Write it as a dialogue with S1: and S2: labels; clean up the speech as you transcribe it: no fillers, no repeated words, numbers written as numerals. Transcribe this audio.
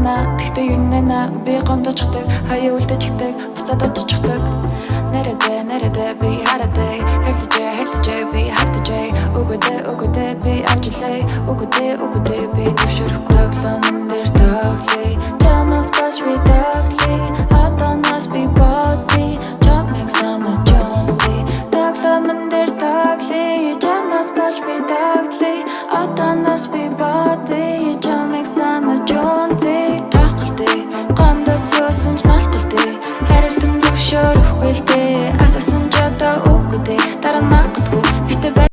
S1: байна. Тэгтээ юу нэ би гомдож чигдэг, хаяа үлдэж чигдэг, буцаад очиж чигдэг. Нэрэдэ би харадай, хэрлэжээ би хартажээ. Үгүдэ би авчлаа, үгүдэ би төвшөрөхгүй. Тоглоом дээр тоглоё, чамаас бач би тоглоё. Хатанаас би бодъё, чамыг санаж унтъя. Тоглоом дээр тоглоё, чамаас бач би тоглоё. Хатанаас би бодъё.